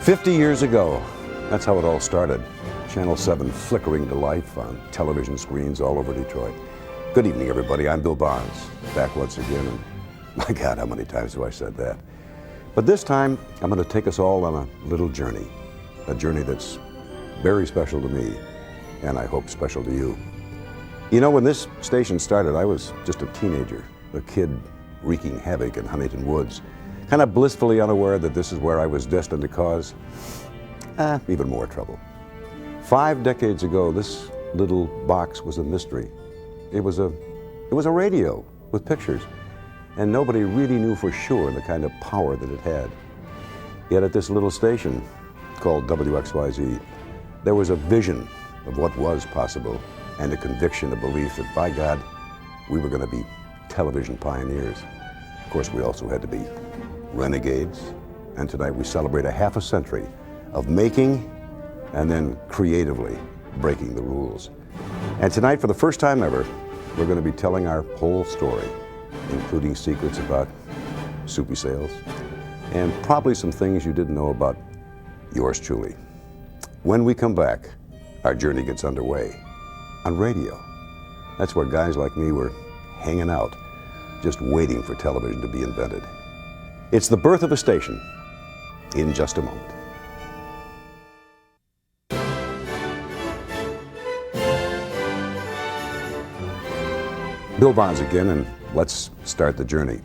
50 years ago, that's how it all started. Channel 7 flickering to life on television screens all over Detroit. Good evening, everybody. I'm Bill Barnes, back once again, and my God, how many times have I said that? But this time, I'm going to take us all on a little journey, a journey that's very special to me, and I hope special to you. You know, when this station started, I was just a teenager, a kid wreaking havoc in Huntington Woods, kind of blissfully unaware that this is where I was destined to cause even more trouble. 5 decades ago, this little box was a mystery. It was a radio with pictures, and nobody really knew for sure the kind of power that it had. Yet at this little station called WXYZ, there was a vision of what was possible and a conviction, a belief that, by God, we were going to be television pioneers. Of course, we also had to be renegades, and tonight we celebrate a half a century of making and then creatively breaking the rules. And tonight, for the first time ever, we're going to be telling our whole story, including secrets about soupy sales and probably some things you didn't know about yours truly. When we come back, our journey gets underway on radio. That's where guys like me were hanging out, just waiting for television to be invented. It's the birth of a station in just a moment. Bill Barnes again, and let's start the journey.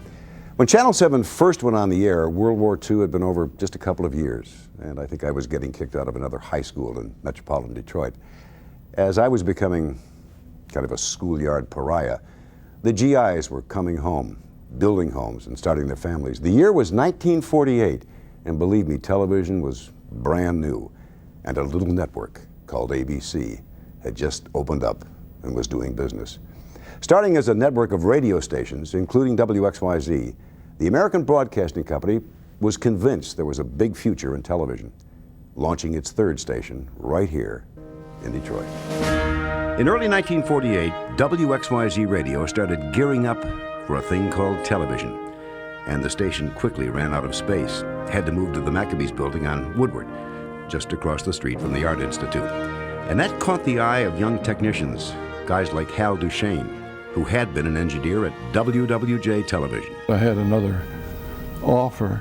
When Channel 7 first went on the air, World War II had been over just a couple of years, and I think I was getting kicked out of another high school in metropolitan Detroit. As I was becoming kind of a schoolyard pariah, the GIs were coming home, building homes and starting their families. The year was 1948, and believe me, television was brand new, and a little network called ABC had just opened up and was doing business. Starting as a network of radio stations, including WXYZ, the American Broadcasting Company was convinced there was a big future in television, launching its third station right here in Detroit. In early 1948, WXYZ Radio started gearing up for a thing called television, and the station quickly ran out of space, had to move to the Maccabees building on Woodward, just across the street from the Art Institute. And that caught the eye of young technicians, guys like Hal Duchesne, who had been an engineer at WWJ Television. I had another offer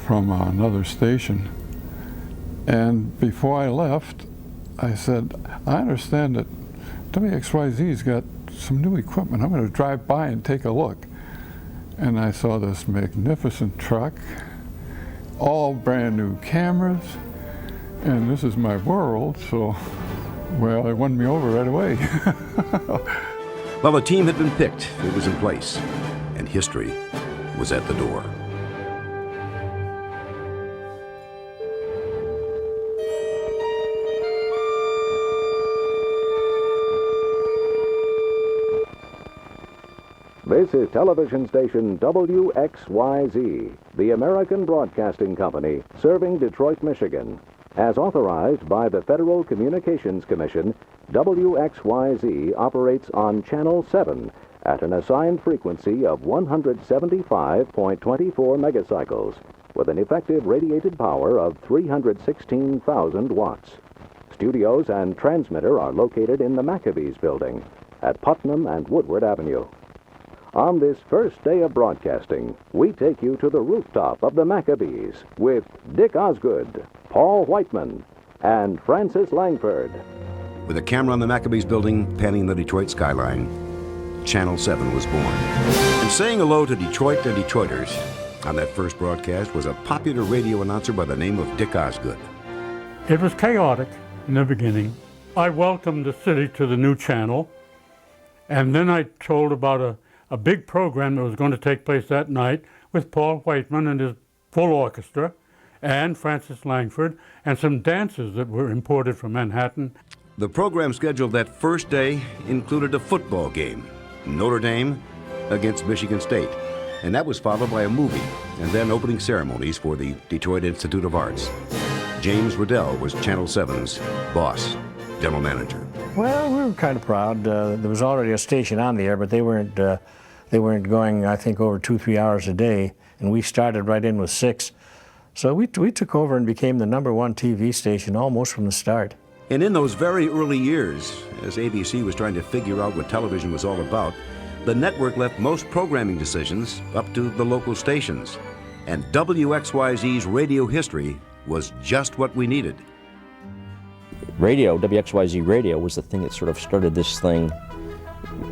from another station, and before I left, I said, I understand that WXYZ's got some new equipment. I'm going to drive by and take a look. And I saw this magnificent truck, all brand new cameras, and this is my world, so, well, it won me over right away. Well, the team had been picked, it was in place, and history was at the door. This is television station WXYZ, the American Broadcasting Company, serving Detroit, Michigan. As authorized by the Federal Communications Commission, WXYZ operates on Channel 7 at an assigned frequency of 175.24 megacycles with an effective radiated power of 316,000 watts. Studios and transmitter are located in the Maccabees building at Putnam and Woodward Avenue. On this first day of broadcasting, we take you to the rooftop of the Maccabees with Dick Osgood, Paul Whiteman, and Francis Langford. With a camera on the Maccabees building panning the Detroit skyline, Channel 7 was born. And saying hello to Detroit and Detroiters on that first broadcast was a popular radio announcer by the name of Dick Osgood. It was chaotic in the beginning. I welcomed the city to the new channel, and then I told about a big program that was going to take place that night with Paul Whiteman and his full orchestra, and Francis Langford, and some dances that were imported from Manhattan. The program scheduled that first day included a football game, Notre Dame against Michigan State, and that was followed by a movie and then opening ceremonies for the Detroit Institute of Arts. James Riddell was Channel 7's boss, general manager. Well, we were kind of proud. There was already a station on the air, but they weren't going, I think, over 2-3 hours a day, and we started right in with 6. So we took over and became the #1 TV station almost from the start. And in those very early years, as ABC was trying to figure out what television was all about, the network left most programming decisions up to the local stations. And WXYZ's radio history was just what we needed. Radio, WXYZ Radio, was the thing that sort of started this thing,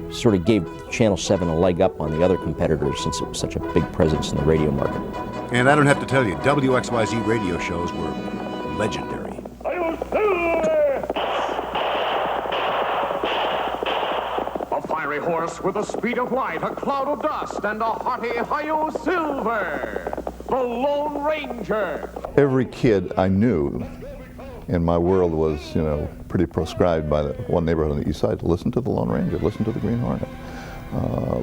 sort of gave Channel 7 a leg up on the other competitors since it was such a big presence in the radio market. And I don't have to tell you, WXYZ radio shows were legendary. A fiery horse with the speed of light, a cloud of dust, and a hearty hi-yo silver. The Lone Ranger. Every kid I knew in my world was, pretty proscribed by the one neighborhood on the east side to listen to the Lone Ranger, listen to the Green Hornet,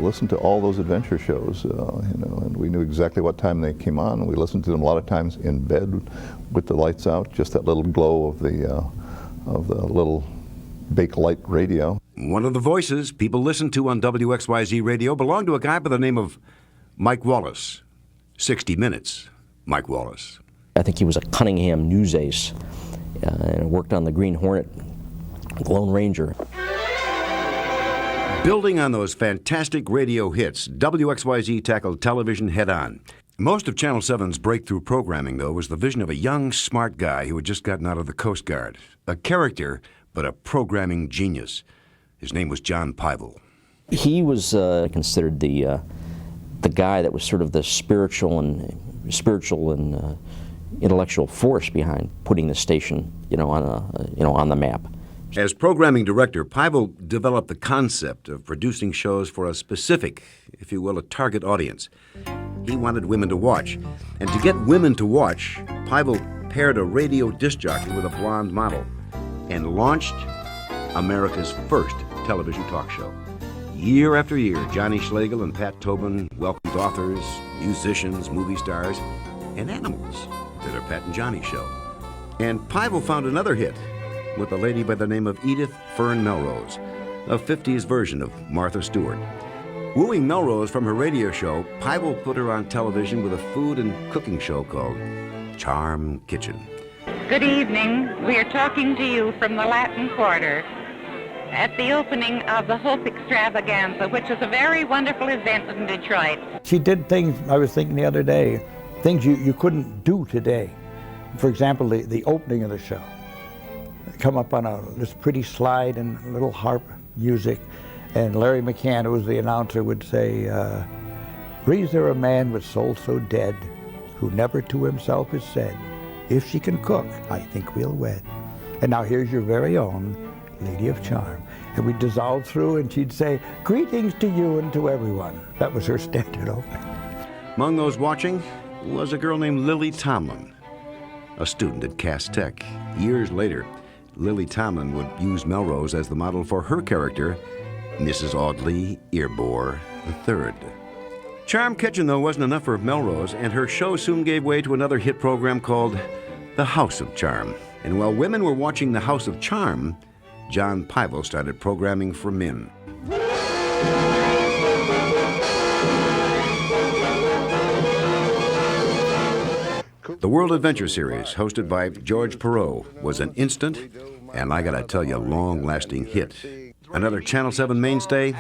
listen to all those adventure shows, and we knew exactly what time they came on. We listened to them a lot of times in bed with the lights out, just that little glow of the little Bakelite radio. One of the voices people listened to on WXYZ radio belonged to a guy by the name of Mike Wallace. 60 Minutes, Mike Wallace. I think he was a Cunningham news ace and worked on the Green Hornet, Lone Ranger. Building on those fantastic radio hits, WXYZ tackled television head-on. Most of Channel 7's breakthrough programming, though, was the vision of a young, smart guy who had just gotten out of the Coast Guard. A character, but a programming genius. His name was John Pyvel. He was considered the guy that was sort of the spiritual and intellectual force behind putting the station, on the map. As programming director, Pyvel developed the concept of producing shows for a specific, if you will, a target audience. He wanted women to watch. And to get women to watch, Pyvel paired a radio disc jockey with a blonde model and launched America's first television talk show. Year after year, Johnny Schlegel and Pat Tobin welcomed authors, musicians, movie stars, and animals to their Pat and Johnny show. And Pyvel found another hit with a lady by the name of Edith Fern Melrose, a 50s version of Martha Stewart. Wooing Melrose from her radio show, Pyvel put her on television with a food and cooking show called Charm Kitchen. Good evening. We are talking to you from the Latin Quarter at the opening of the Hope Extravaganza, which is a very wonderful event in Detroit. She did things, I was thinking the other day, things you couldn't do today. For example, the opening of the show. Come up on this pretty slide and a little harp music, and Larry McCann, who was the announcer, would say, "Breathes there a man with soul so dead, who never to himself has said, if she can cook, I think we'll wed. And now here's your very own Lady of Charm." And we'd dissolve through, and she'd say, "Greetings to you and to everyone." That was her standard opening. Among those watching was a girl named Lily Tomlin, a student at Cass Tech. Years later, Lily Tomlin would use Melrose as the model for her character, Mrs. Audley Earbore III. Charm Kitchen, though, wasn't enough for Melrose, and her show soon gave way to another hit program called The House of Charm. And while women were watching The House of Charm, John Pyvel started programming for men. The World Adventure Series, hosted by George Perot, was an instant, and I gotta tell you, long-lasting hit. Another Channel 7 mainstay,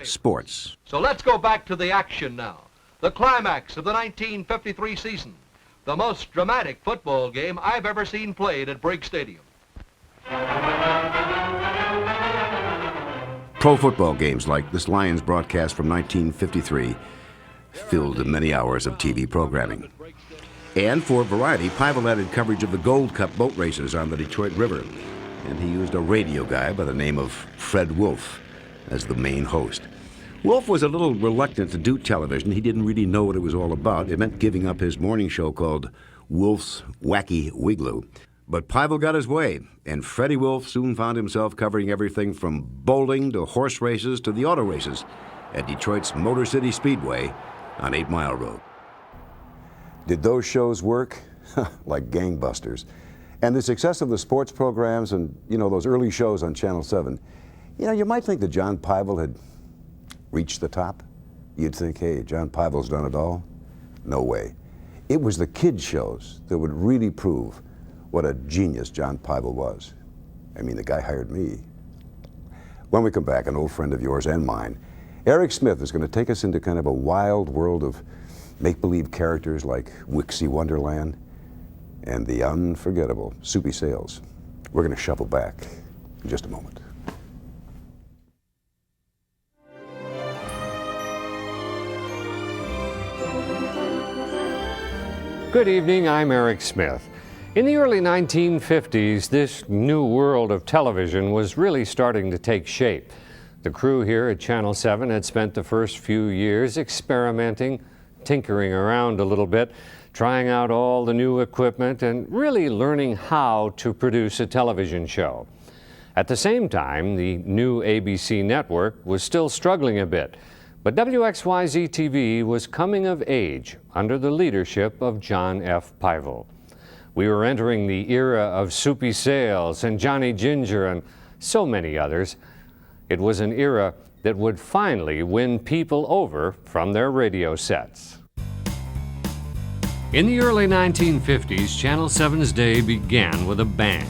sports. So let's go back to the action now. The climax of the 1953 season. The most dramatic football game I've ever seen played at Briggs Stadium. Pro football games like this Lions broadcast from 1953 filled many hours of TV programming. And for variety, Pyvel added coverage of the Gold Cup boat races on the Detroit River. And he used a radio guy by the name of Fred Wolf as the main host. Wolf was a little reluctant to do television. He didn't really know what it was all about. It meant giving up his morning show called Wolf's Wacky Wigloo. But Pyvel got his way, and Freddie Wolf soon found himself covering everything from bowling to horse races to the auto races at Detroit's Motor City Speedway on 8 Mile Road. Did those shows work? Like gangbusters. And the success of the sports programs and, those early shows on Channel 7, you might think that John Pyvel had reached the top. You'd think, hey, John Pyvel's done it all. No way. It was the kid shows that would really prove what a genius John Pybel was. I mean, the guy hired me. When we come back, an old friend of yours and mine, Eric Smith, is going to take us into kind of a wild world of make-believe characters like Wixie Wonderland and the unforgettable Soupy Sales. We're going to shuffle back in just a moment. Good evening, I'm Eric Smith. In the early 1950s, this new world of television was really starting to take shape. The crew here at Channel 7 had spent the first few years experimenting, tinkering around a little bit, trying out all the new equipment and really learning how to produce a television show. At the same time, the new ABC network was still struggling a bit, but WXYZ-TV was coming of age under the leadership of John F. Pybel. We were entering the era of Soupy Sales and Johnny Ginger and so many others. It was an era that would finally win people over from their radio sets. In the early 1950s, Channel 7's day began with a bang.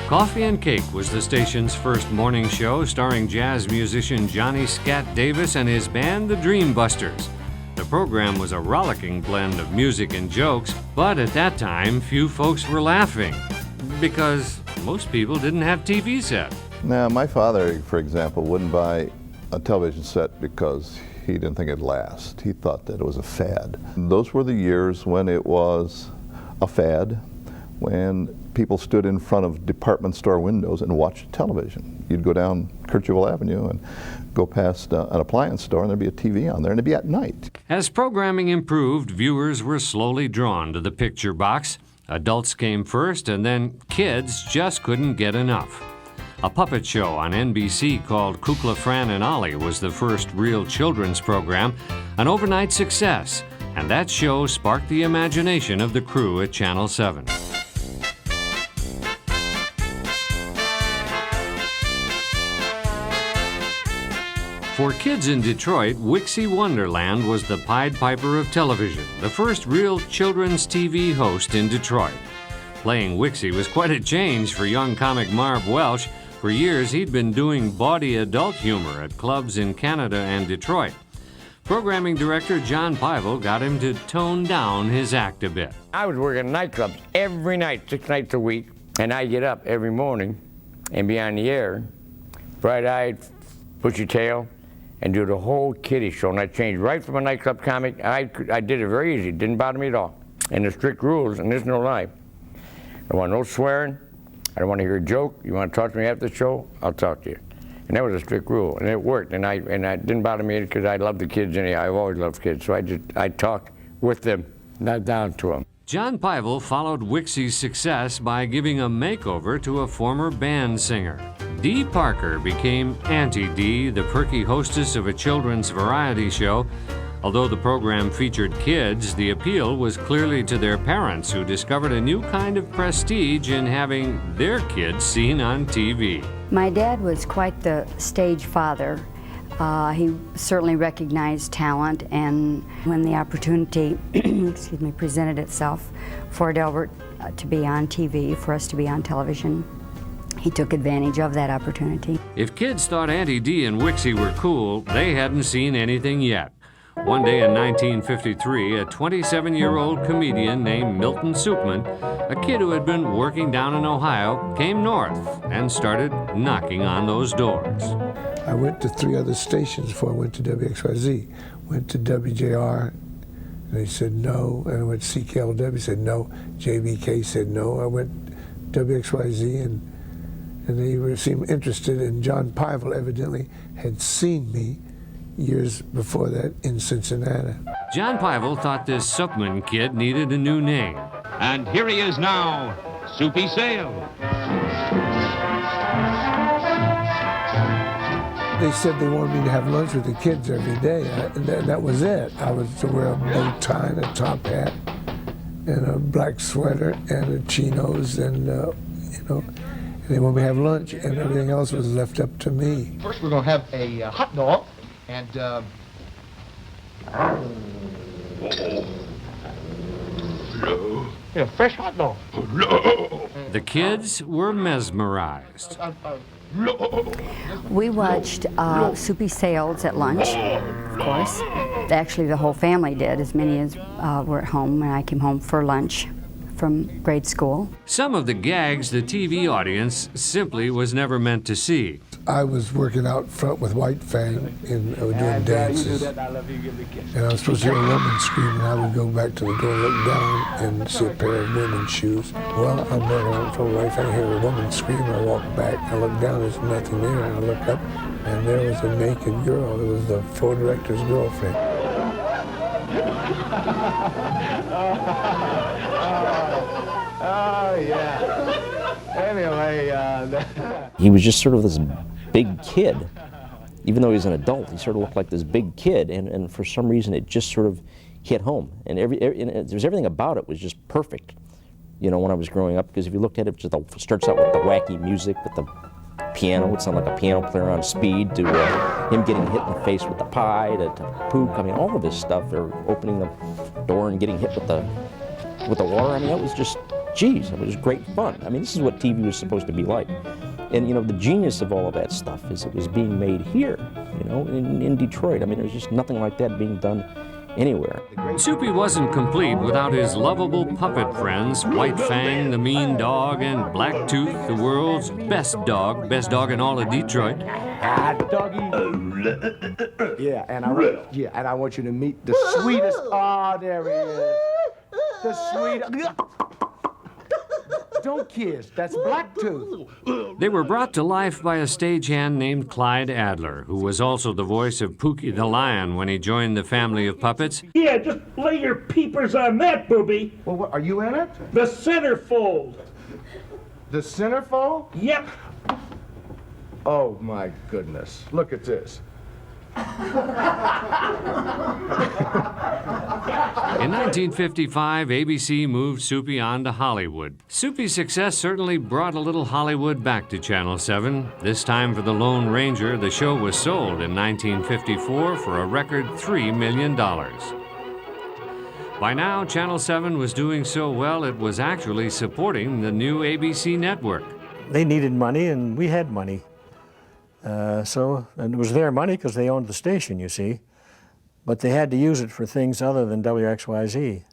Coffee and Cake was the station's first morning show, starring jazz musician Johnny Scat Davis and his band, the Dreambusters. The program was a rollicking blend of music and jokes, but at that time, few folks were laughing because most people didn't have TV sets. Now, my father, for example, wouldn't buy a television set because he didn't think it'd last. He thought that it was a fad. Those were the years when it was a fad, when people stood in front of department store windows and watched television. You'd go down Kirchhoff Avenue and go past an appliance store and there'd be a TV on there, and it'd be at night. As programming improved, viewers were slowly drawn to the picture box. Adults came first, and then kids just couldn't get enough. A puppet show on NBC called Kukla, Fran and Ollie was the first real children's program, an overnight success, and that show sparked the imagination of the crew at Channel 7. For kids in Detroit, Wixie Wonderland was the Pied Piper of television, the first real children's TV host in Detroit. Playing Wixie was quite a change for young comic Marv Welsh. For years, he'd been doing bawdy adult humor at clubs in Canada and Detroit. Programming director John Pybel got him to tone down his act a bit. I was working nightclubs every night, 6 nights a week, and I'd get up every morning and be on the air, bright-eyed, bushy tail, and do the whole kiddie show. And I changed right from a nightclub comic. I did it very easy. It didn't bother me at all. And the strict rules, and there's no lie. I want no swearing. I don't want to hear a joke. You want to talk to me after the show? I'll talk to you. And that was a strict rule, and it worked. And I didn't bother me because I love the kids anyhow. I've always loved kids, so I talked with them, not down to them. John Pybel followed Wixie's success by giving a makeover to a former band singer. Dee Parker became Auntie Dee, the perky hostess of a children's variety show. Although the program featured kids, the appeal was clearly to their parents, who discovered a new kind of prestige in having their kids seen on TV. My dad was quite the stage father. He certainly recognized talent, and when the opportunity excuse me, presented itself for Delbert to be on TV, for us to be on television, he took advantage of that opportunity. If kids thought Auntie Dee and Wixie were cool, they hadn't seen anything yet. One day in 1953, a 27-year-old comedian named Milton Supman, a kid who had been working down in Ohio, came north and started knocking on those doors. I went to 3 other stations before I went to WXYZ. Went to WJR, and they said no. And I went to CKLW, said no. JBK said no. I went to WXYZ, and they seemed interested, and John Pybel evidently had seen me years before that in Cincinnati. John Pybel thought this Supman kid needed a new name. And here he is now, Soupy Sale. They said they wanted me to have lunch with the kids every day, and that was it. I was to wear a bow tie and a top hat and a black sweater and chinos, and they wanted me to have lunch, and everything else was left up to me. First, we're going to have a hot dog, and Yeah, fresh hot dog. The kids were mesmerized. We watched Soupy Sales at lunch, of course. Actually, the whole family did, as many as were at home when I came home for lunch from grade school. Some of the gags the TV audience simply was never meant to see. I was working out front with White Fang and doing dances. And I was supposed to hear a woman scream, and I would go back to the door, look down, and see a pair of women's shoes. Well, I'm working out for White Fang, I hear a woman scream, I walk back, I look down, there's nothing there, and I look up, and there was a naked girl. It was the floor director's girlfriend. Oh, yeah. Anyway, He was just sort of this big kid. Even though he was an adult, he sort of looked like this big kid, and for some reason it just sort of hit home. And there's everything about it was just perfect, you know, when I was growing up, because if you looked at it, it starts out with the wacky music, with the piano, it sounded like a piano player on speed, to him getting hit in the face with the pie, to Pook, I mean, all of this stuff, or opening the door and getting hit with the water. I mean, it was just, geez, it was great fun. I mean, this is what TV was supposed to be like. And, you know, the genius of all of that stuff is it was being made here, you know, in Detroit. I mean, there's just nothing like that being done anywhere. Soupy wasn't complete without his lovable puppet friends, White Fang, the mean dog, and Black Tooth, the world's best dog in all of Detroit. doggy. Yeah, and I want you to meet the sweetest. Oh, there he is. The sweetest. Don't kiss. That's Black Tooth. They were brought to life by a stagehand named Clyde Adler, who was also the voice of Pookie the Lion when he joined the family of puppets. Yeah, just lay your peepers on that, booby. Well, what, are you in it? The centerfold. The centerfold? Yep. Oh, my goodness. Look at this. In 1955, ABC moved Soupy on to Hollywood. Soupy's success certainly brought a little Hollywood back to Channel 7. This time for The Lone Ranger, the show was sold in 1954 for a record $3 million. By now, Channel 7 was doing so well it was actually supporting the new ABC network. They needed money, and we had money. And it was their money because they owned the station, you see. But they had to use it for things other than WXYZ.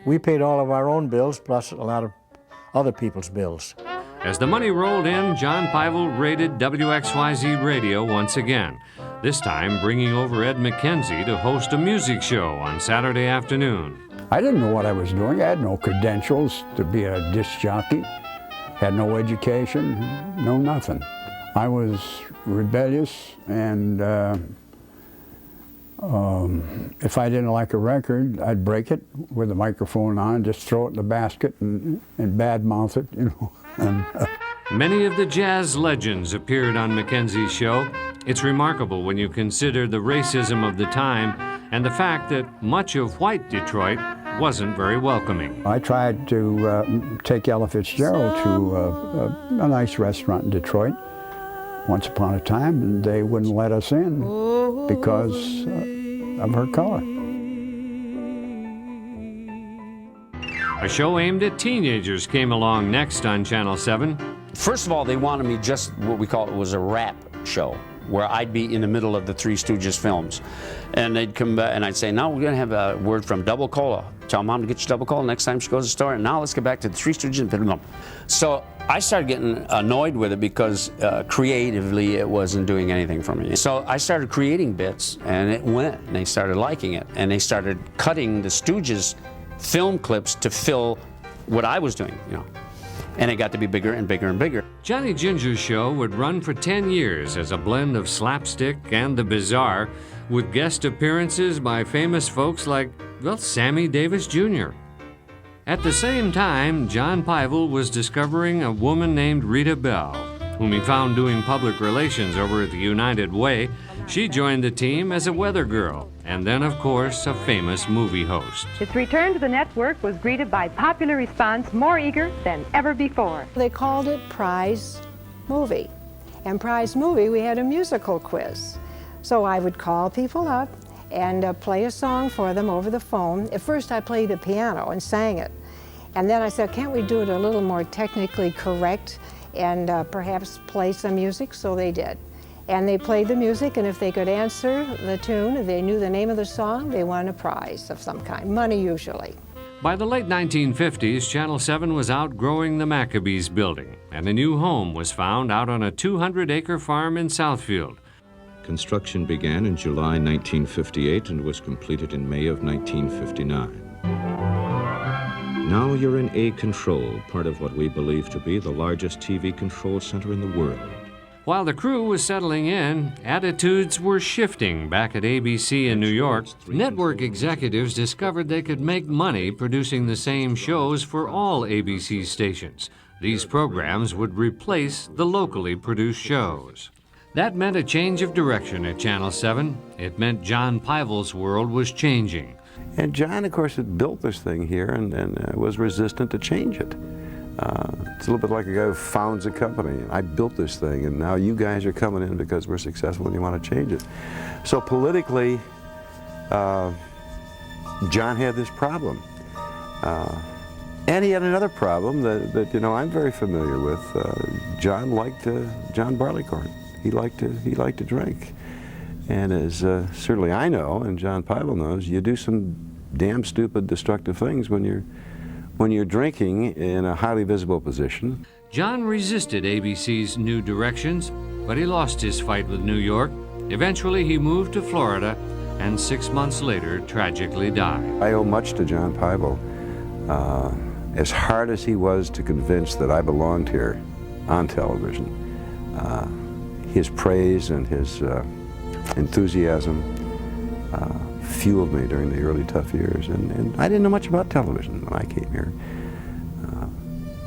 We paid all of our own bills, plus a lot of other people's bills. As the money rolled in, John Peivel raided WXYZ Radio once again, this time bringing over Ed McKenzie to host a music show on Saturday afternoon. I didn't know what I was doing. I had no credentials to be a disc jockey, had no education, no nothing. I was rebellious, and if I didn't like a record, I'd break it with the microphone on, just throw it in the basket and badmouth it, you know. And, Many of the jazz legends appeared on Mackenzie's show. It's remarkable when you consider the racism of the time and the fact that much of white Detroit wasn't very welcoming. I tried to take Ella Fitzgerald to a nice restaurant in Detroit once upon a time, and they wouldn't let us in because of her color. A show aimed at teenagers came along next on Channel 7. First of all, they wanted me just what we call it was a rap show, where I'd be in the middle of the Three Stooges films. And they'd come back and I'd say, now we're gonna have a word from Double Cola. Tell Mom to get you Double Cola next time she goes to the store. And now let's get back to the Three Stooges. So I started getting annoyed with it because creatively it wasn't doing anything for me. So I started creating bits, and it went, and they started liking it. And they started cutting the Stooges film clips to fill what I was doing, you know. And it got to be bigger and bigger and bigger. Johnny Ginger's show would run for 10 years as a blend of slapstick and the bizarre, with guest appearances by famous folks like, well, Sammy Davis Jr. At the same time, John Peivel was discovering a woman named Rita Bell, whom he found doing public relations over at the United Way. She joined the team as a weather girl, and then, of course, a famous movie host. Its return to the network was greeted by popular response more eager than ever before. They called it Prize Movie. And Prize Movie, we had a musical quiz. So I would call people up and play a song for them over the phone. At first I played the piano and sang it. And then I said, can't we do it a little more technically correct and perhaps play some music? So they did. And they played the music, and if they could answer the tune, if they knew the name of the song, they won a prize of some kind, money usually. By the late 1950s, Channel 7 was outgrowing the Maccabees building, and a new home was found out on a 200-acre farm in Southfield. Construction began in July 1958 and was completed in May of 1959. Now you're in A Control, part of what we believe to be the largest TV control center in the world. While the crew was settling in, attitudes were shifting back at ABC in New York. Network executives discovered they could make money producing the same shows for all ABC stations. These programs would replace the locally produced shows. That meant a change of direction at Channel 7. It meant John Pyvel's world was changing. And John, of course, had built this thing here and was resistant to change it. It's a little bit like a guy who founds a company. I built this thing, and now you guys are coming in because we're successful and you want to change it. So politically, John had this problem. And he had another problem that you know, I'm very familiar with. John liked John Barleycorn. He liked to drink. And as certainly I know, and John Pyvel knows, you do some damn stupid, destructive things when you're drinking in a highly visible position. John resisted ABC's new directions, but he lost his fight with New York. Eventually, he moved to Florida, and 6 months later, tragically died. I owe much to John Pyvel. As hard as he was to convince that I belonged here on television, his praise and his enthusiasm fueled me during the early tough years, and I didn't know much about television when I came here.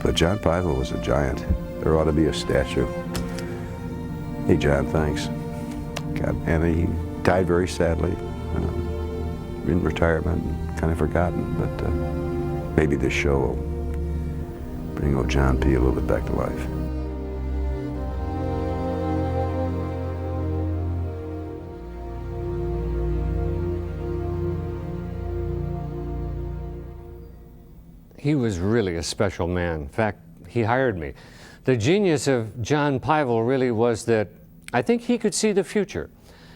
But John Pyvel was a giant. There ought to be a statue. Hey John, thanks. God, and he died very sadly in retirement, kind of forgotten, but maybe this show will bring old John P. a little bit back to life. He was really a special man. In fact, he hired me. The genius of John Pyvel really was that I think he could see the future.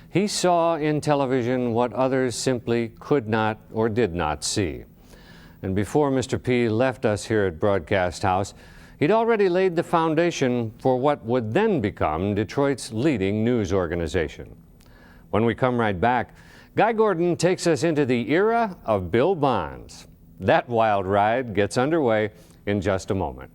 He saw in television what others simply could not or did not see. And before Mr. P left us here at Broadcast House, he'd already laid the foundation for what would then become Detroit's leading news organization. When we come right back, Guy Gordon takes us into the era of Bill Bonds. That wild ride gets underway in just a moment.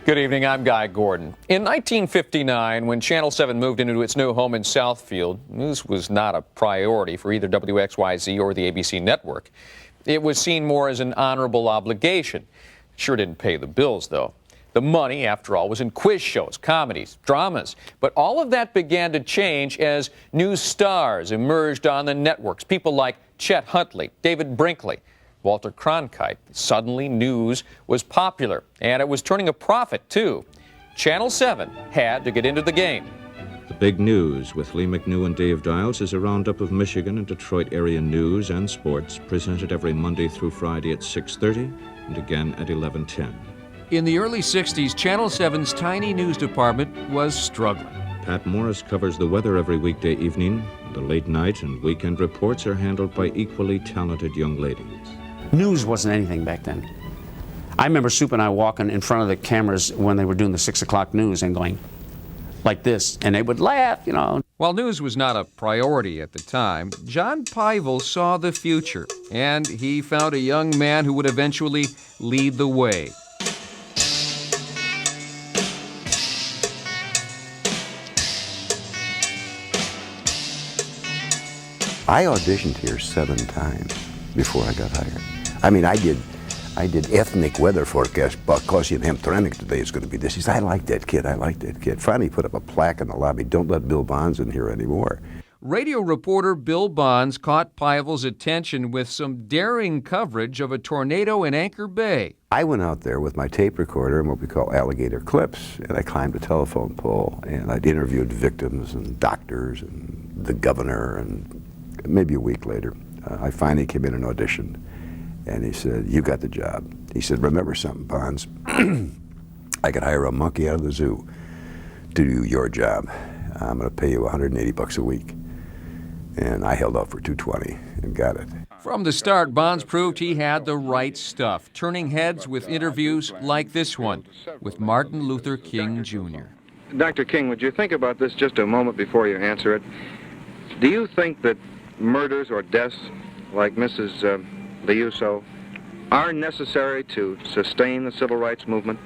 Good evening, I'm Guy Gordon. In 1959, when Channel 7 moved into its new home in Southfield, news was not a priority for either WXYZ or the ABC network. It was seen more as an honorable obligation. Sure didn't pay the bills, though. The money, after all, was in quiz shows, comedies, dramas. But all of that began to change as new stars emerged on the networks. People like Chet Huntley, David Brinkley, Walter Cronkite. Suddenly, news was popular, and it was turning a profit, too. Channel 7 had to get into the game. The Big News with Lee McNew and Dave Dials is a roundup of Michigan and Detroit area news and sports, presented every Monday through Friday at 6:30 and again at 11:10. In the early 60s, Channel 7's tiny news department was struggling. Pat Morris covers the weather every weekday evening. The late night and weekend reports are handled by equally talented young ladies. News wasn't anything back then. I remember Soup and I walking in front of the cameras when they were doing the 6 o'clock news and going like this, and they would laugh, you know. While news was not a priority at the time, John Pyvel saw the future, and he found a young man who would eventually lead the way. I auditioned here 7 times before I got hired. I mean, I did ethnic weather forecast because in Hamtramck today it's going to be this. He said, I like that kid, I like that kid. Finally put up a plaque in the lobby, don't let Bill Bonds in here anymore. radio reporter Bill Bonds caught Pievel's attention with some daring coverage of a tornado in Anchor Bay. I went out there with my tape recorder and what we call alligator clips, and I climbed a telephone pole, and I'd interviewed victims and doctors and the governor, and maybe a week later, I finally came in and auditioned, and he said, "You got the job." He said, "Remember something, Bonds, I could hire a monkey out of the zoo to do your job. I'm going to pay you $180 a week." And I held out for $220 and got it. From the start, Bonds proved he had the right stuff, turning heads with interviews like this one with Martin Luther King Jr. Dr. King, would you think about this just a moment before you answer it? Do you think that murders or deaths like Mrs. Liuso are necessary to sustain the civil rights movement?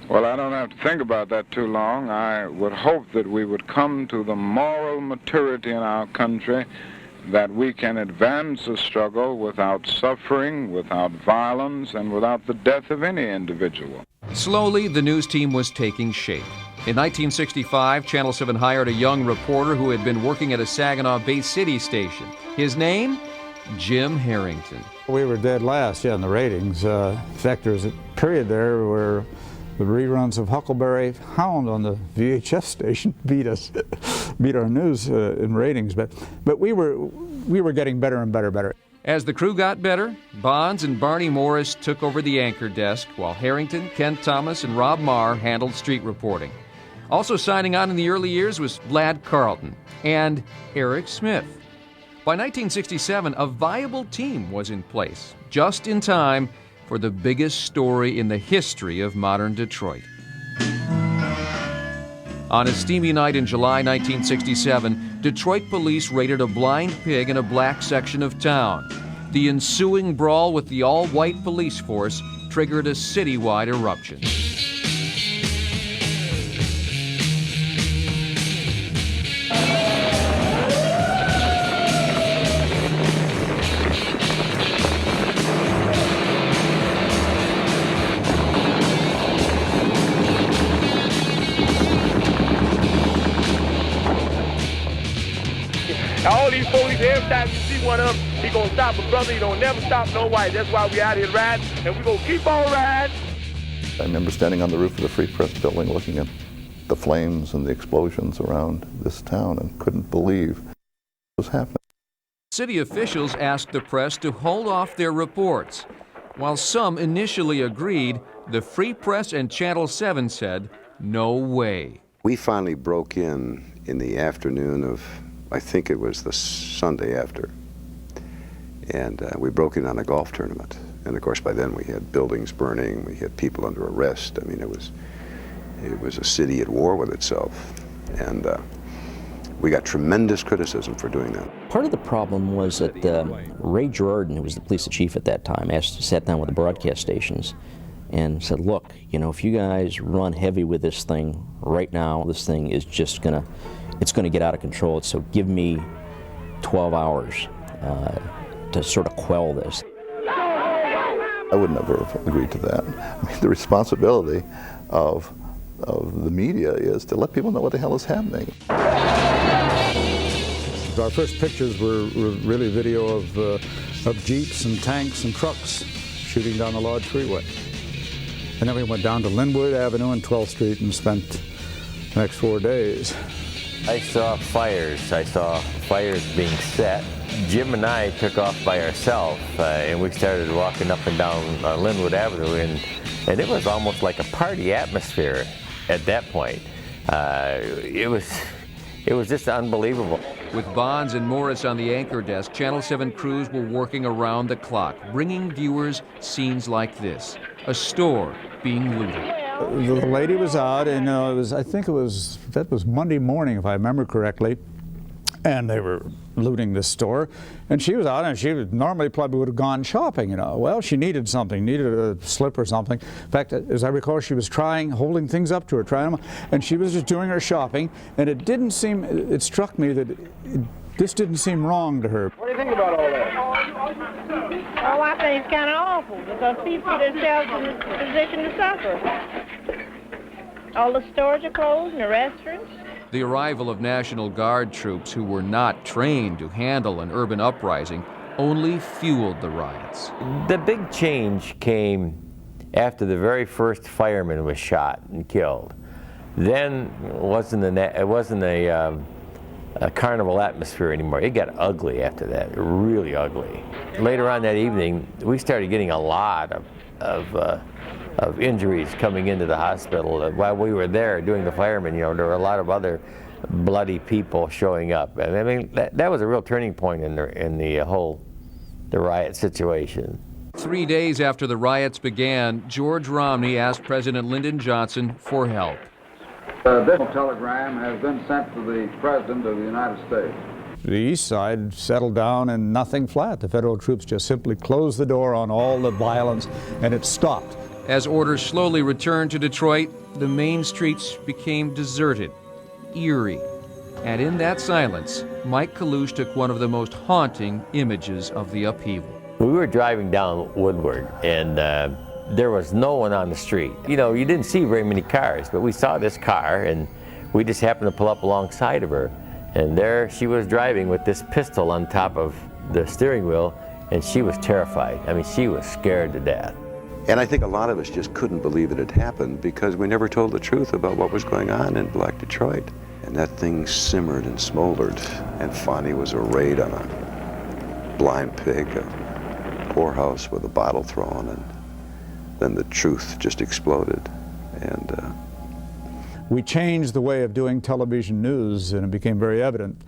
Well, I don't have to think about that too long. I would hope that we would come to the moral maturity in our country that we can advance a struggle without suffering, without violence, and without the death of any individual. Slowly, the news team was taking shape. In 1965, Channel 7 hired a young reporter who had been working at a Saginaw Bay City station. His name? Jim Harrington. We were dead last, in the ratings. In fact, there was a period there where the reruns of Huckleberry Hound on the VHS station beat our news in ratings. But we were getting better and better. As the crew got better, Bonds and Barney Morris took over the anchor desk, while Harrington, Kent Thomas, and Rob Marr handled street reporting. Also signing on in the early years was Lad Carlton and Eric Smith. By 1967, a viable team was in place, just in time for the biggest story in the history of modern Detroit. On a steamy night in July 1967, Detroit police raided a blind pig in a black section of town. The ensuing brawl with the all-white police force triggered a citywide eruption. All these police, every time you see one of them, he gonna stop a brother. He don't never stop no white. That's why we out here riding, and we gonna keep on riding. I remember standing on the roof of the Free Press building looking at the flames and the explosions around this town and couldn't believe what was happening. City officials asked the press to hold off their reports. While some initially agreed, the Free Press and Channel 7 said, no way. We finally broke in the afternoon of, I think it was the Sunday after, and we broke in on a golf tournament. And of course, by then we had buildings burning, we had people under arrest. I mean, it was a city at war with itself, and we got tremendous criticism for doing that. Part of the problem was that Ray Gerardin, who was the police chief at that time, sat down with the broadcast stations and said, look, you know, if you guys run heavy with this thing right now, this thing is just it's gonna get out of control. So give me 12 hours to sort of quell this. I would never have agreed to that. I mean, the responsibility of the media is to let people know what the hell is happening. Our first pictures were really video of Jeeps and tanks and trucks shooting down the Lodge Freeway. And then we went down to Linwood Avenue and 12th Street and spent the next 4 days. I saw fires. I saw fires being set. Jim and I took off by ourselves, and we started walking up and down Linwood Avenue, and it was almost like a party atmosphere at that point. It was just unbelievable. With Bonds and Morris on the anchor desk, Channel 7 crews were working around the clock, bringing viewers scenes like this. A store being looted. The lady was out, and that was Monday morning, if I remember correctly, and they were looting this store, and she was out, and she normally probably would have gone shopping, you know. Well, she needed something, needed a slip or something. In fact, as I recall, she was holding things up to her, trying them, and she was just doing her shopping, and it struck me that this didn't seem wrong to her. What do you think about all that? Oh, I think it's kind of awful because people put themselves in this position to suffer. All the stores are closed and the restaurants. The arrival of National Guard troops who were not trained to handle an urban uprising only fueled the riots. The big change came after the very first fireman was shot and killed. Then it wasn't a carnival atmosphere anymore. It got ugly after that, really ugly. Later on that evening, we started getting a lot of injuries coming into the hospital. While we were there doing the firemen, you know, there were a lot of other bloody people showing up. I mean, that was a real turning point in the riot situation. 3 days after the riots began, George Romney asked President Lyndon Johnson for help. This telegram has been sent to the President of the United States. The east side settled down and nothing flat. The federal troops just simply closed the door on all the violence, and it stopped. As orders slowly returned to Detroit, the main streets became deserted, eerie. And in that silence, Mike Kalush took one of the most haunting images of the upheaval. We were driving down Woodward, and there was no one on the street. You know, you didn't see very many cars, but we saw this car, and we just happened to pull up alongside of her. And there she was driving with this pistol on top of the steering wheel, and she was terrified. I mean, she was scared to death. And I think a lot of us just couldn't believe it had happened because we never told the truth about what was going on in Black Detroit. And that thing simmered and smoldered, and finally was arrayed on a blind pig, a whorehouse with a bottle thrown, and then the truth just exploded. And we changed the way of doing television news, and it became very evident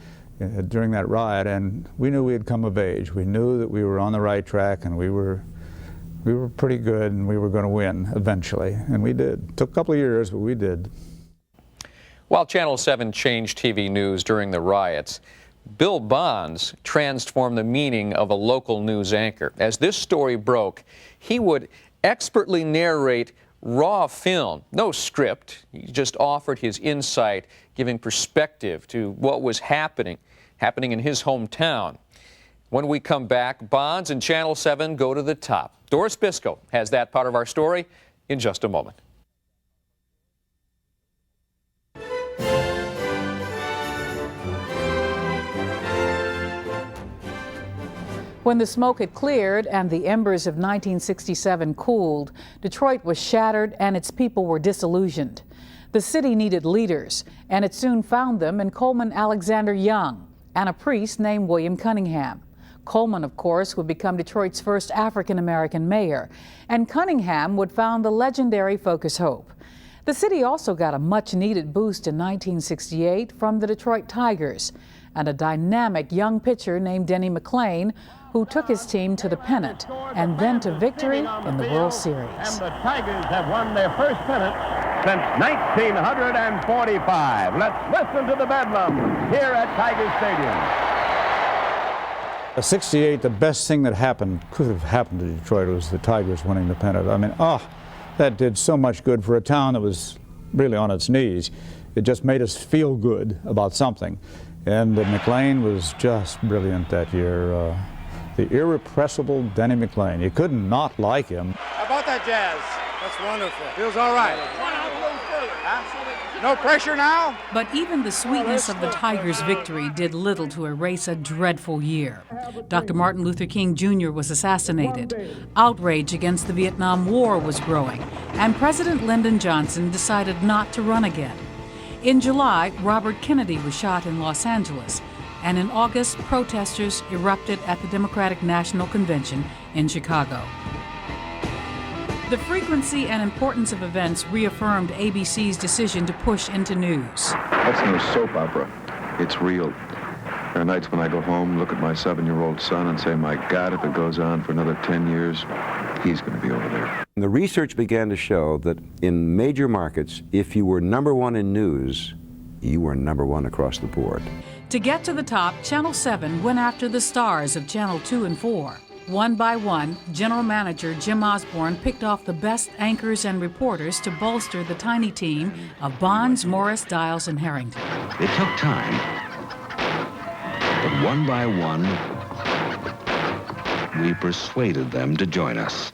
during that riot, and we knew we had come of age. We knew that we were on the right track, and we were pretty good, and we were going to win eventually, and we did. It took a couple of years, but we did. While Channel 7 changed TV news during the riots, Bill Bonds transformed the meaning of a local news anchor. As this story broke, he would expertly narrate raw film, no script. He just offered his insight, giving perspective to what was happening in his hometown. When we come back, Bonds and Channel 7 go to the top. Doris Biscoe has that part of our story in just a moment. When the smoke had cleared and the embers of 1967 cooled, Detroit was shattered and its people were disillusioned. The city needed leaders, and it soon found them in Coleman Alexander Young and a priest named William Cunningham. Coleman, of course, would become Detroit's first African-American mayor, and Cunningham would found the legendary Focus Hope. The city also got a much-needed boost in 1968 from the Detroit Tigers and a dynamic young pitcher named Denny McLain, who took his team to the pennant and then to victory in the World Series. And the Tigers have won their first pennant since 1945. Let's listen to the bedlam here at Tiger Stadium. 68, the best thing that could have happened to Detroit was the Tigers winning the pennant. I mean, that did so much good for a town that was really on its knees. It just made us feel good about something. And McLain was just brilliant that year. The irrepressible Denny McLain. You could not like him. How about that, Jazz? That's wonderful. Feels all right. No pressure now? But even the sweetness of the Tigers' victory did little to erase a dreadful year. Dr. Martin Luther King Jr. was assassinated. Outrage against the Vietnam War was growing, and President Lyndon Johnson decided not to run again. In July, Robert Kennedy was shot in Los Angeles, and in August, protesters erupted at the Democratic National Convention in Chicago. The frequency and importance of events reaffirmed ABC's decision to push into news. That's no soap opera. It's real. There are nights when I go home, look at my 7-year-old son and say, my God, if it goes on for another 10 years, he's going to be over there. The research began to show that in major markets, if you were #1 in news, you were #1 across the board. To get to the top, Channel 7 went after the stars of Channel 2 and 4. One by one, General Manager Jim Osborne picked off the best anchors and reporters to bolster the tiny team of Bonds, Morris, Dials, and Harrington. It took time, but one by one, we persuaded them to join us.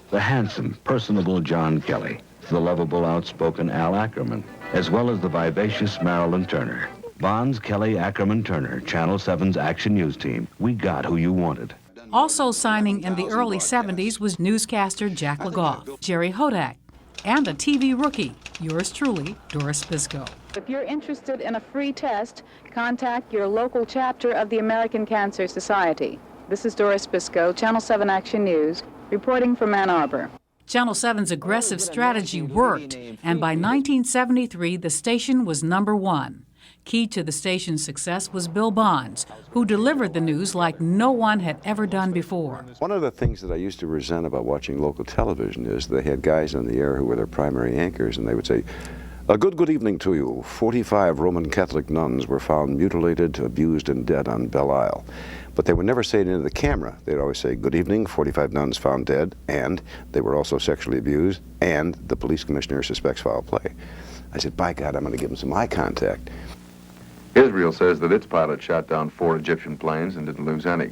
The handsome, personable John Kelly, the lovable, outspoken Al Ackerman, as well as the vivacious Marilyn Turner. Bonds, Kelly, Ackerman, Turner, Channel 7's Action News Team. We got who you wanted. Also signing in the early 70s was newscaster Jack LaGoff, Jerry Hodak, and a TV rookie, yours truly, Doris Biscoe. If you're interested in a free test, contact your local chapter of the American Cancer Society. This is Doris Biscoe, Channel 7 Action News, reporting from Ann Arbor. Channel 7's aggressive strategy worked, and by 1973, the station was #1. Key to the station's success was Bill Bonds, who delivered the news like no one had ever done before. One of the things that I used to resent about watching local television is they had guys on the air who were their primary anchors, and they would say, "A good evening to you. 45 Roman Catholic nuns were found mutilated, abused, and dead on Belle Isle." But they would never say it into the camera. They'd always say, "Good evening, 45 nuns found dead, and they were also sexually abused, and the police commissioner suspects foul play." I said, by God, I'm going to give them some eye contact. Israel says that its pilot shot down 4 Egyptian planes and didn't lose any.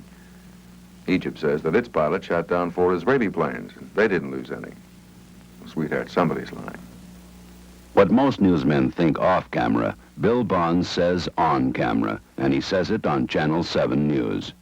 Egypt says that its pilot shot down 4 Israeli planes and they didn't lose any. Sweetheart, somebody's lying. What most newsmen think off camera, Bill Bonds says on camera, and he says it on Channel 7 News.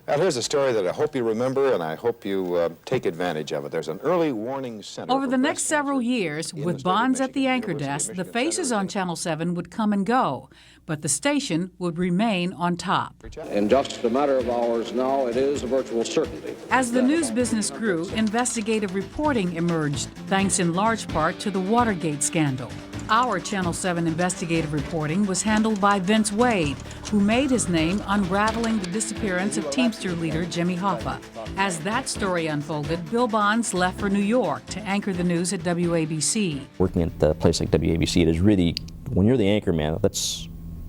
Well, here's a story that I hope you remember, and I hope you take advantage of it. There's an early warning center. Over the next several years, with Bonds at the anchor desk, the faces on Channel 7 would come and go, but the station would remain on top. In just a matter of hours now, it is a virtual certainty. As the news business grew, investigative reporting emerged, thanks in large part to the Watergate scandal. Our Channel 7 investigative reporting was handled by Vince Wade, who made his name unraveling the disappearance of Teamster leader Jimmy Hoffa. As that story unfolded, Bill Bonds left for New York to anchor the news at WABC. Working at a place like WABC, it is really, when you're the anchor man,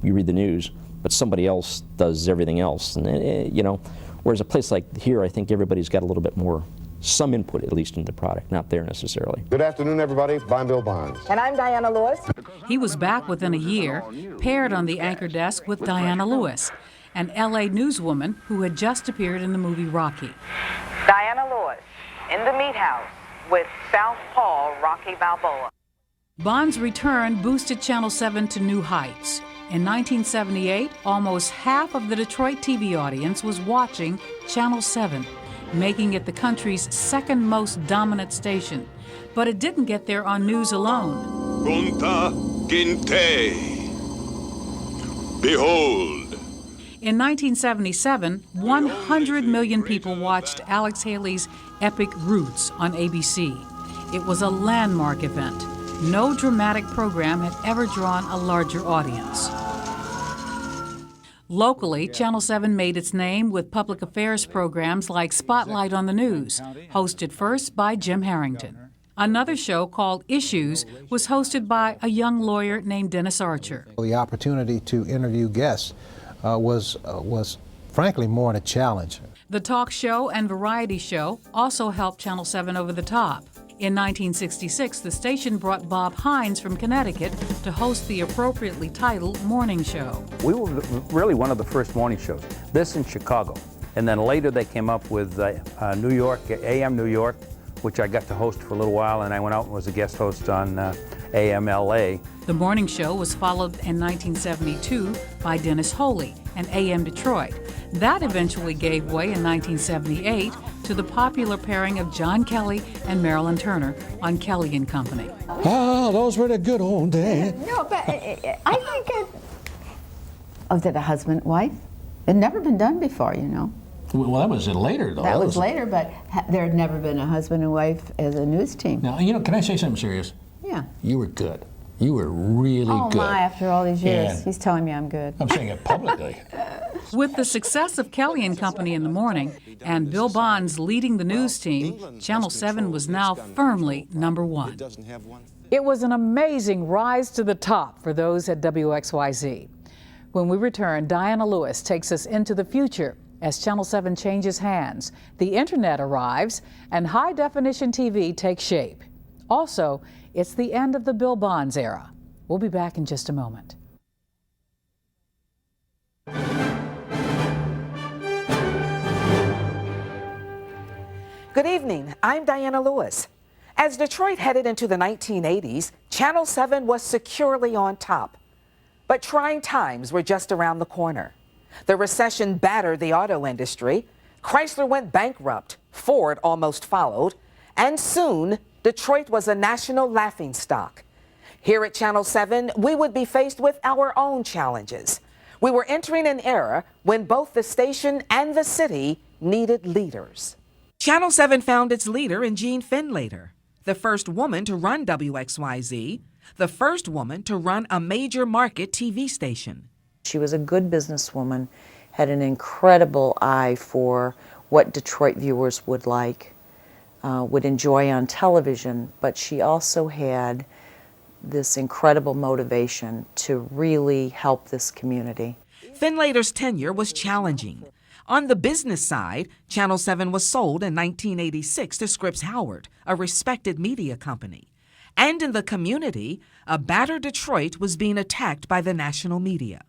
you read the news, but somebody else does everything else. And you know, whereas a place like here, I think everybody's got a little bit more, some input at least into the product, not there necessarily. Good afternoon, everybody. I'm Bill Bonds. And I'm Diana Lewis. He was back within a year, paired on the anchor desk with Diana Lewis, an LA newswoman who had just appeared in the movie Rocky. Diana Lewis, in the meat house with Southpaw Rocky Balboa. Bonds' return boosted Channel 7 to new heights. In 1978, almost half of the Detroit TV audience was watching Channel 7, making it the country's second most dominant station. But it didn't get there on news alone. Kunta Kinte. Behold. In 1977, 100 million people watched Alex Haley's epic Roots on ABC. It was a landmark event. No dramatic program had ever drawn a larger audience. Locally, Channel 7 made its name with public affairs programs like Spotlight on the News, hosted first by Jim Harrington. Another show called Issues was hosted by a young lawyer named Dennis Archer. The opportunity to interview guests was frankly more a challenge. The talk show and variety show also helped Channel 7 over the top. In 1966, the station brought Bob Hines from Connecticut to host the appropriately titled morning show. We were really one of the first morning shows, this in Chicago. And then later they came up with New York, AM New York, which I got to host for a little while, and I went out and was a guest host on AM LA. The morning show was followed in 1972 by Dennis Holey and AM Detroit. That eventually gave way in 1978 to the popular pairing of John Kelly and Marilyn Turner on Kelly and Company. Oh, those were the good old days. No, but I think of the husband, wife. It had never been done before, you know. Well, that was later, though. That was later, but there had never been a husband and wife as a news team. Now, you know, can I say something serious? Yeah. You were good. You were really good. Oh, my, after all these years. And he's telling me I'm good. I'm saying it publicly. With the success of Kelly and Company in the morning and Bill Bonds leading the news team, Channel 7 was now firmly #1. It was an amazing rise to the top for those at WXYZ. When we return, Diana Lewis takes us into the future as Channel 7 changes hands, the internet arrives, and high-definition TV takes shape. Also, it's the end of the Bill Bonds era. We'll be back in just a moment. Good evening. I'm Diana Lewis. As Detroit headed into the 1980s, Channel 7 was securely on top. But trying times were just around the corner. The recession battered the auto industry. Chrysler went bankrupt. Ford almost followed. And soon, Detroit was a national laughingstock. Here at Channel 7, we would be faced with our own challenges. We were entering an era when both the station and the city needed leaders. Channel 7 found its leader in Jean Finlater, the first woman to run WXYZ, the first woman to run a major market TV station. She was a good businesswoman, had an incredible eye for what Detroit viewers would like, would enjoy on television, but she also had this incredible motivation to really help this community. Finlater's tenure was challenging. On the business side, Channel 7 was sold in 1986 to Scripps Howard, a respected media company. And in the community, a battered Detroit was being attacked by the national media.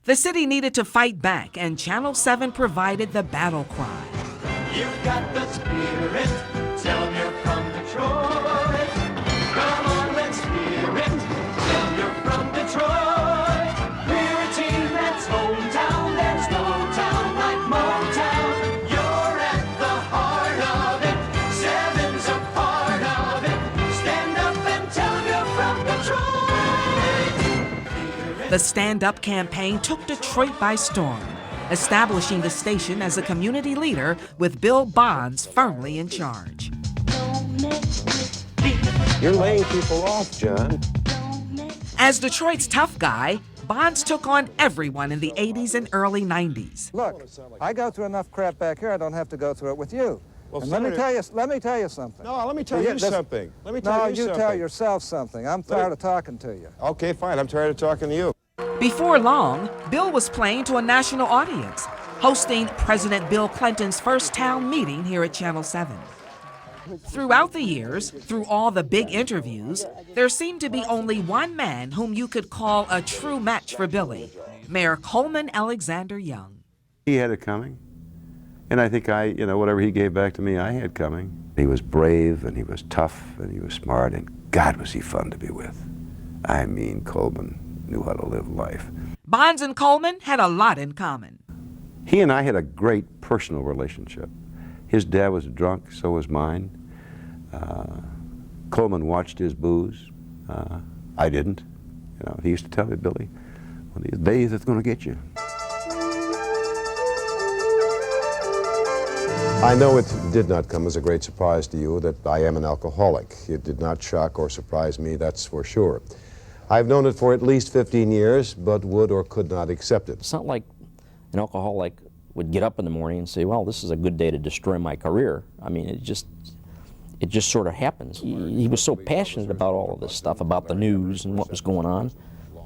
The city needed to fight back, and Channel 7 provided the battle cry. You've got the spirit, tell them you're from Detroit. Come on, let's hear it, tell them you're from Detroit. We're a team that's hometown, there's no town like Motown. You're at the heart of it, 7's a part of it. Stand up and tell them you're from Detroit. The Stand Up campaign took Detroit by storm, establishing the station as a community leader with Bill Bonds firmly in charge. You're laying people off, John. As Detroit's tough guy, Bonds took on everyone in the 80s and early 90s. Look, I go through enough crap back here, I don't have to go through it with you. Well, and let me tell you something. No, let me tell you something. Let me tell you something. No, you tell yourself something. I'm tired of talking to you. Okay, fine. I'm tired of talking to you. Before long, Bill was playing to a national audience, hosting President Bill Clinton's first town meeting here at Channel 7. Throughout the years, through all the big interviews, there seemed to be only one man whom you could call a true match for Billy, Mayor Coleman Alexander Young. He had it coming. And I think whatever he gave back to me, I had coming. He was brave, and he was tough, and he was smart, and God was he fun to be with. I mean, Coleman knew how to live life. Bonds and Coleman had a lot in common. He and I had a great personal relationship. His dad was a drunk, so was mine. Coleman watched his booze. I didn't. He used to tell me, Billy, one of these days it's going to get you. I know it did not come as a great surprise to you that I am an alcoholic. It did not shock or surprise me, that's for sure. I've known it for at least 15 years, but would or could not accept it. It's not like an alcoholic would get up in the morning and say, well, this is a good day to destroy my career. I mean, it just sort of happens. He was so passionate about all of this stuff, about the news and what was going on.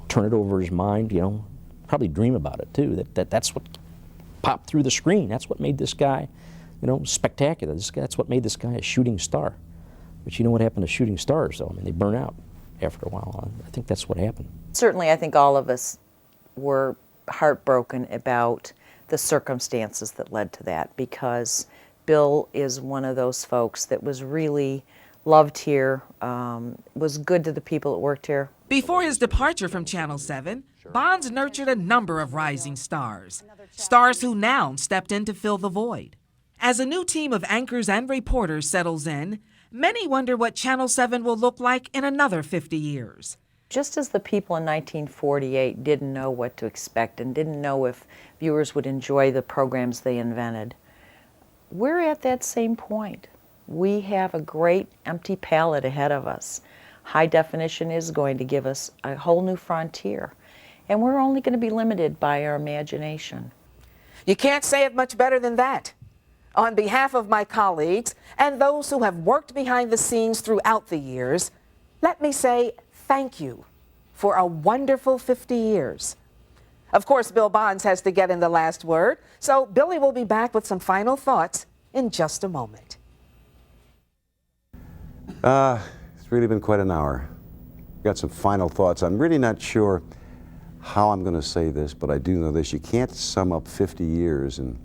Turn it over his mind, probably dream about it too. That's what popped through the screen. That's what made this guy, spectacular. That's what made this guy a shooting star. But you know what happened to shooting stars, though? I mean, they burn out after a while. I think that's what happened. Certainly, I think all of us were heartbroken about the circumstances that led to that, because Bill is one of those folks that was really loved here, was good to the people that worked here. Before his departure from Channel 7, Bonds nurtured a number of rising stars, stars who now stepped in to fill the void. As a new team of anchors and reporters settles in, many wonder what Channel 7 will look like in another 50 years. Just as the people in 1948 didn't know what to expect and didn't know if viewers would enjoy the programs they invented, we're at that same point. We have a great empty palette ahead of us. High definition is going to give us a whole new frontier, and we're only going to be limited by our imagination. You can't say it much better than that. On behalf of my colleagues and those who have worked behind the scenes throughout the years, let me say thank you for a wonderful 50 years. Of course, Bill Bonds has to get in the last word, so Billy will be back with some final thoughts in just a moment. It's really been quite an hour. Got some final thoughts. I'm really not sure how I'm going to say this, but I do know this. You can't sum up 50 years in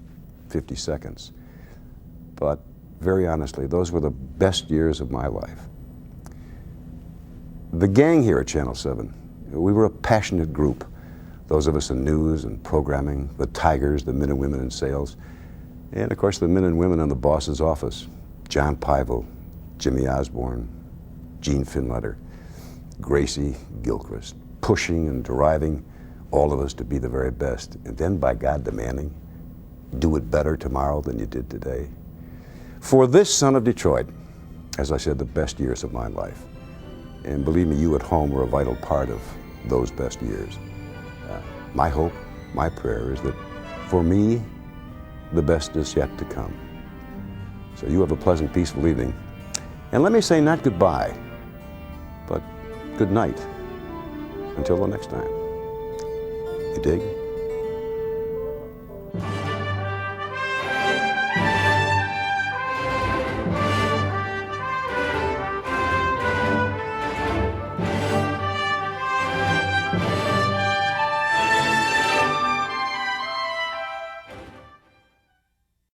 50 seconds. But very honestly, those were the best years of my life. The gang here at Channel 7, we were a passionate group. Those of us in news and programming, the Tigers, the men and women in sales, and of course the men and women in the boss's office. John Pivel, Jimmy Osborne, Gene Finletter, Gracie Gilchrist, pushing and driving all of us to be the very best, and then by God demanding, do it better tomorrow than you did today. For this son of Detroit, as I said, the best years of my life. And believe me, you at home were a vital part of those best years. My hope, my prayer is that for me, the best is yet to come. So you have a pleasant, peaceful evening. And let me say not goodbye, but good night until the next time. You dig?